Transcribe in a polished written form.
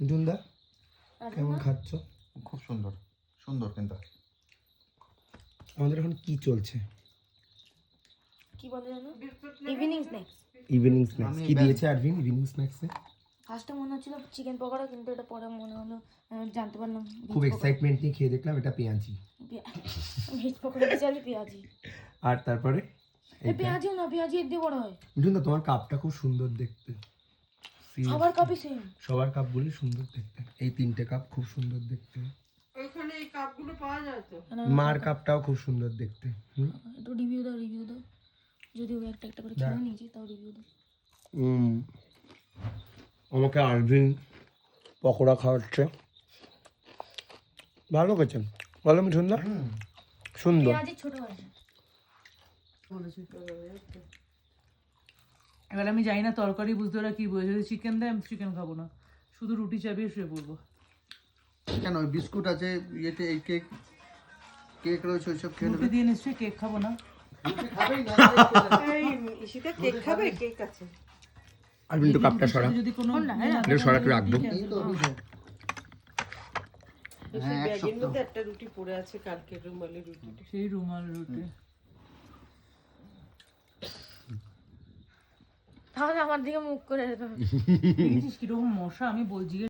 জুনদা কেমন খাচ্ছ? খুব সুন্দর সুন্দর। কিন্তু আমাদের এখন কি চলছে? কি বলে জানো? Evening snacks. ইভিনিং স্ন্যাক্স কি দিয়েছে আরভিন ইভিনিং স্ন্যাক্সে? ফার্স্টে মনে হচ্ছিল চিকেন পকোড়া, কিন্তু এটা পরে মনে হলো জানতে পারলাম খুব এক্সাইটমেন্ট নিয়ে খেয়ে দেখলাম এটা পেঁয়াজি। ভেজ পকোড়া চালি পেঁয়াজি। আর তারপরে পেঁয়াজি না, পেঁয়াজি এর দিয়ে বড় হয়। জুনদা তোমার কাপটা খুব সুন্দর দেখতে। সবার কাপই সেম। সবার কাপগুলি সুন্দর দেখতে। এই তিনটে কাপ খুব সুন্দর দেখতে। ওইখানে এই কাপগুলো পাওয়া যায় তো। মার কাপটাও খুব সুন্দর দেখতে। একটু রিভিউ দাও। যদিও একটা একটা করে খেয়ে নিয়েছি, তাও রিভিউ দাও। আমাকে আরভিন পকোড়া খাওয়াচ্ছে, ভালো খেয়েছেন। ভালো মিঠুন দা, সুন্দর। পেঁয়াজি ছোট হয়। এবার আমি জানি না তরকারি বুঝতে ওরা কি বলে। যদি চিকেন দেয় আমি চিকেন খাবো না, শুধু রুটি চাপিয়ে শুয়ে পড়বো। কেন ওই বিস্কুট আছে, ইয়েতে এই কেক কেক রয়েছে, ওইসব খেয়ে রুটি দিয়ে নিশ্চয়ই কেক খাবো না। ঈশিতা কেক খাবে? কেক আছে। আরভিন তো কাপটা সরা, যদি কোনো এটা সরাতে রাখবো। সেই ব্যাগের মধ্যে একটা রুটি পড়ে আছে, কালকের রুমালি রুটি। সেই রুমাল রুটি। তাহলে আমার দিকে মুখ করে দেখেছিস কিরকম মশা, আমি বলছি